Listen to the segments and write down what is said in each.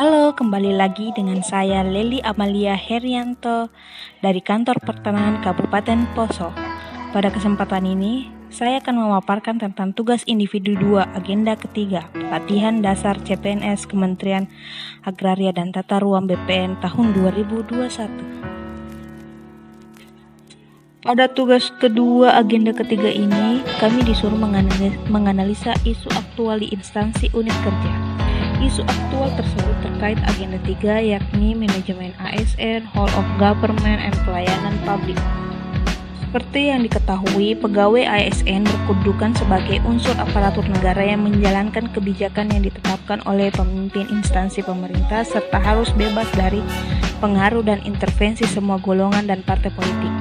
Halo, kembali lagi dengan saya Leli Amalia Herianto dari Kantor Pertanahan Kabupaten Poso. Pada kesempatan ini, saya akan memaparkan tentang tugas individu 2 agenda ketiga, pelatihan dasar CPNS Kementerian Agraria dan Tata Ruang BPN tahun 2021. Pada tugas kedua agenda ketiga ini, kami disuruh menganalisa isu aktual di instansi unit kerja. Isu aktual tersebut terkait agenda 3 yakni manajemen ASN, whole of government, and pelayanan publik. Seperti yang diketahui, pegawai ASN berkedudukan sebagai unsur aparatur negara yang menjalankan kebijakan yang ditetapkan oleh pemimpin instansi pemerintah serta harus bebas dari pengaruh dan intervensi semua golongan dan partai politik.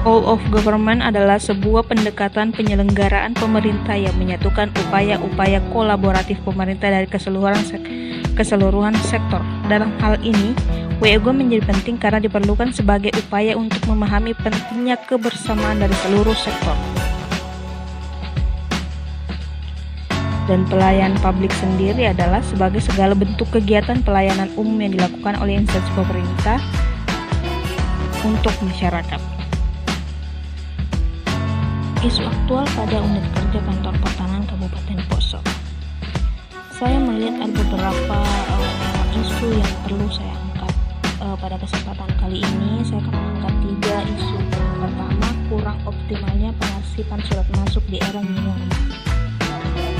Whole of government adalah sebuah pendekatan penyelenggaraan pemerintah yang menyatukan upaya-upaya kolaboratif pemerintah dari keseluruhan sektor. Dalam hal ini, WOG menjadi penting karena diperlukan sebagai upaya untuk memahami pentingnya kebersamaan dari seluruh sektor. Dan pelayan publik sendiri adalah sebagai segala bentuk kegiatan pelayanan umum yang dilakukan oleh instansi pemerintah untuk masyarakat. Isu aktual pada unit kerja Kantor Pertanahan Kabupaten Poso. Saya melihat ada beberapa isu yang perlu saya angkat. Pada kesempatan kali ini saya akan mengangkat 3 isu. Pertama, kurang optimalnya pengasipan surat masuk di era new normal.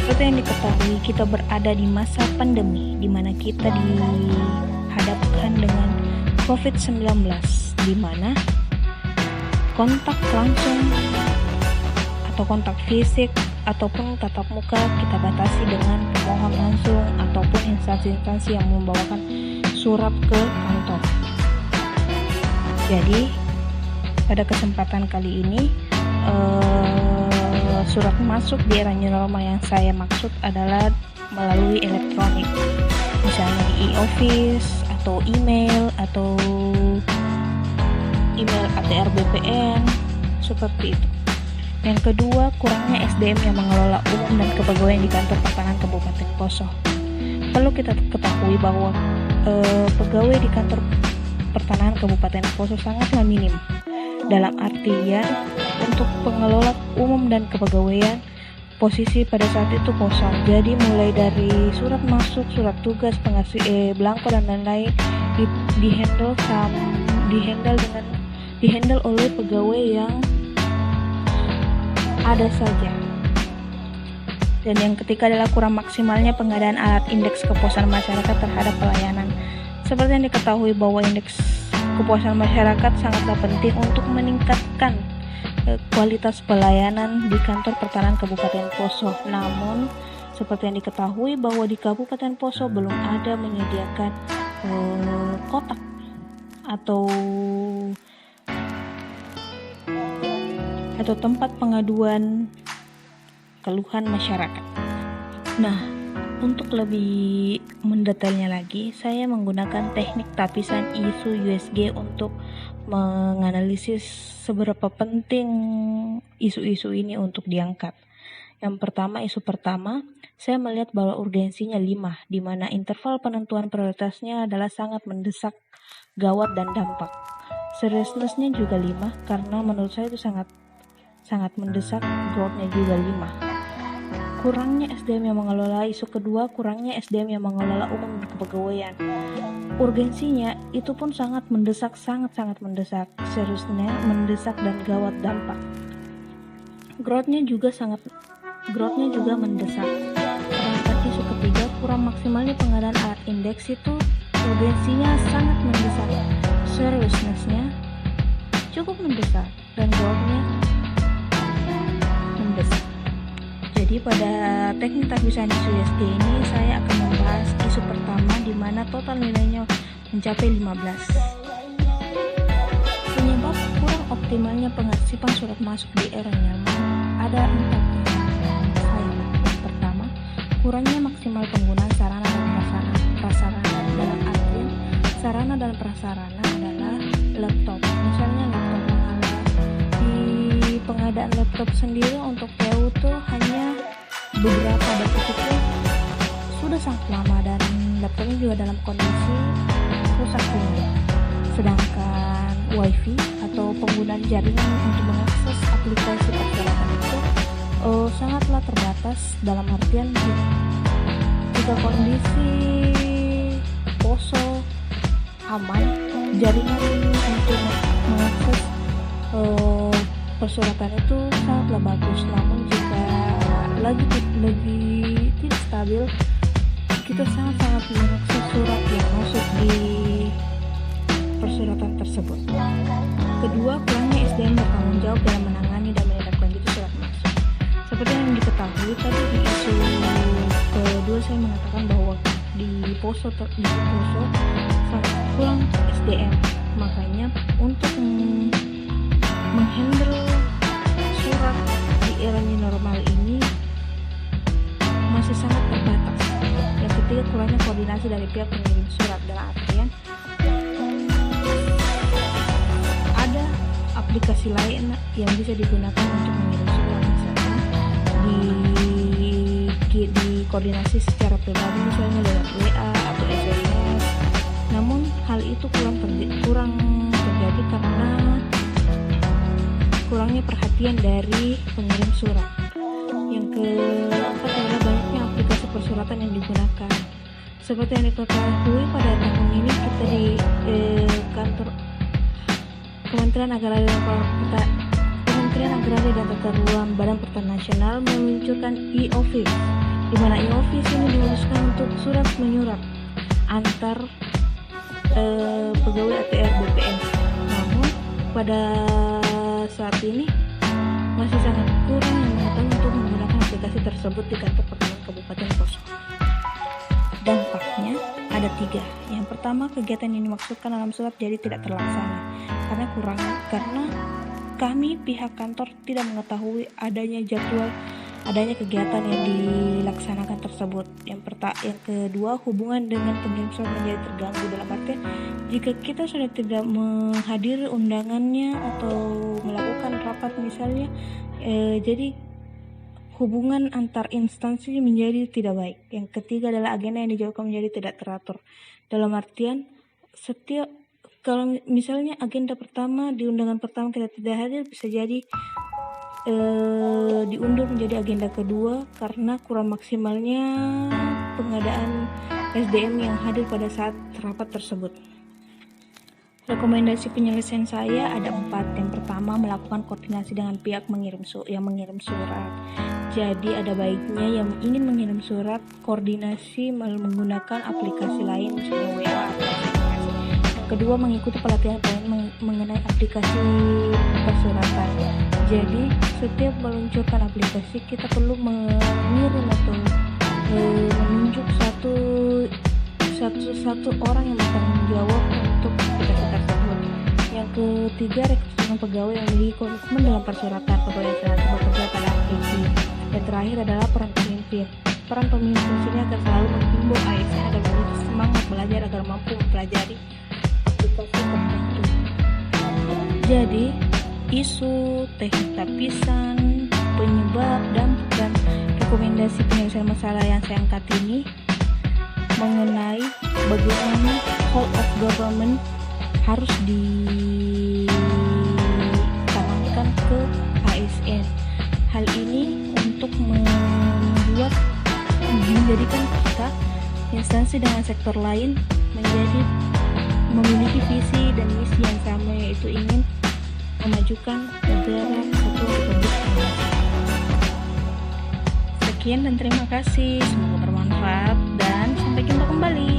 Seperti yang diketahui, kita berada di masa pandemi di mana kita dihadapkan dengan COVID-19, di mana kontak langsung atau kontak fisik ataupun tatap muka kita batasi dengan pemohon langsung ataupun instansi-instansi yang membawakan surat ke kantor. Jadi pada kesempatan kali ini surat masuk di era new normal yang saya maksud adalah melalui elektronik, misalnya di e-office atau email ATR BPN seperti itu. Yang kedua, kurangnya SDM yang mengelola umum dan kepegawaian di Kantor Pertanahan Kabupaten Poso. Perlu kita ketahui bahwa pegawai di Kantor Pertanahan Kabupaten Poso sangatlah minim. Dalam artian, untuk pengelola umum dan kepegawaian, posisi pada saat itu kosong. Jadi mulai dari surat masuk, surat tugas, belangko dan lain-lain dihandle oleh pegawai yang ada saja. Dan yang ketiga adalah kurang maksimalnya pengadaan alat indeks kepuasan masyarakat terhadap pelayanan. Seperti yang diketahui bahwa indeks kepuasan masyarakat sangatlah penting untuk meningkatkan kualitas pelayanan di Kantor Pertanahan Kabupaten Poso. Namun, seperti yang diketahui bahwa di Kabupaten Poso belum ada menyediakan kotak atau tempat pengaduan keluhan masyarakat. Nah, untuk lebih mendetailnya lagi, saya menggunakan teknik tapisan isu USG untuk menganalisis seberapa penting isu-isu ini untuk diangkat. Isu pertama, saya melihat bahwa urgensinya 5, di mana interval penentuan prioritasnya adalah sangat mendesak, gawat, dan dampak. Seriousness-nya juga 5, karena menurut saya itu sangat mendesak, growth-nya juga 5. Kurangnya SDM yang mengelola. Isu kedua, kurangnya SDM yang mengelola umum dan kepegawaian. Urgensinya itu pun sangat mendesak, sangat mendesak. Seriusnya mendesak dan gawat, dampak. Growth-nya juga mendesak. Sedangkan isu ketiga, kurang maksimalnya pengadaan alat indeks itu urgensinya sangat mendesak. Seriousness-nya cukup mendesak dan growth-nya mendesak. Jadi pada teknik tapisan isu USG ini saya akan membahas isu pertama di mana total nilainya mencapai 15. Penyebab kurang optimalnya pengasipan surat masuk di era nyaman ada 4 yang saya. Yang pertama, kurangnya maksimal penggunaan sarana dan prasarana. Dalam artian sarana dan prasarana adalah laptop. Misalnya laptop mahala. Di pengadaan laptop sendiri untuk PU tuh hanya beberapa detik itu sudah sangat lama dan laptopnya juga dalam kondisi rusak ringan. Sedangkan WiFi atau penggunaan jaringan untuk mengakses aplikasi perjalanan itu sangatlah terbatas, dalam artian jika kondisi poso aman, jaringan untuk mengakses persuratan itu sangatlah bagus. Namun jika lagi tidak stabil, kita sangat mengakses surat yang masuk di persuratan tersebut. Kedua, kurangnya SDM bertanggung jawab dalam menangani dan menindaklanjuti surat masuk. Seperti yang diketahui tadi di isu kedua, saya mengatakan bahwa di poso sangat kurang SDM. Makanya untuk menghandle surat di era new normal ini masih sangat terbatas. Yang ketiga, kurangnya koordinasi dari pihak pengirim surat, dalam artian ada aplikasi lain yang bisa digunakan untuk mengirim surat, misalnya di koordinasi secara pribadi, misalnya lewat WA atau SMS. Namun hal itu kurang terjadi karena kurangnya perhatian dari pengirim surat. Yang keempat adalah banyaknya aplikasi persuratan yang digunakan. Seperti yang diketahui, pada tahun ini kita di kantor Kementerian Agraria dan Tata Ruang Badan Pertanian Nasional meluncurkan e-office, di mana e-office ini diuruskan untuk surat menyurat antar pegawai ATR BPS. Namun pada saat ini masih sangat kurang yang mengetahui untuk menggunakan aplikasi tersebut di kantor pertanian Kabupaten Poso. Dampaknya ada 3. Yang pertama, kegiatan yang dimaksudkan dalam surat jadi tidak terlaksana karena kami pihak kantor tidak mengetahui adanya kegiatan yang dilaksanakan tersebut. Yang kedua, hubungan dengan pengirim surat menjadi terganggu, dalam artian jika kita sudah tidak menghadiri undangannya atau melakukan rapat misalnya, jadi hubungan antar instansi menjadi tidak baik. Yang ketiga adalah agenda yang dijauhkan menjadi tidak teratur, dalam artian kalau misalnya agenda pertama di undangan pertama kita tidak hadir, bisa jadi diundur menjadi agenda kedua karena kurang maksimalnya pengadaan SDM yang hadir pada saat rapat tersebut. Rekomendasi penyelesaian saya ada 4. Yang pertama, melakukan koordinasi dengan pihak yang mengirim surat. Jadi ada baiknya yang ingin mengirim surat koordinasi menggunakan aplikasi lain, misalnya WA atau SMS. Kedua, mengikuti pelatihan mengenai aplikasi persuratan. Jadi setiap meluncurkan aplikasi kita perlu mengirim atau menunjuk satu orang yang bertanggung jawab untuk aplikasi tersebut. Yang ketiga, rekrutmen pegawai yang memiliki komitmen dalam persuratan, pegawai yang telah bekerja pada aplikasi. Dan terakhir adalah peran pemimpin. Peran pemimpin sini akan selalu menghimbau ASN agar memiliki semangat belajar agar mampu mempelajari aplikasi tertentu. Jadi isu, teknik tapisan, penyebab, dampak, dan rekomendasi penyelesaian masalah yang saya angkat ini mengenai bagaimana whole of government harus ditanamkan ke ASN. Hal ini untuk menjadikan kita instansi dengan sektor lain memiliki visi dan misi yang sama, yaitu ingin memajukan negara Kesatuan Republik Indonesia. Sekian dan terima kasih, semoga bermanfaat dan sampai jumpa kembali.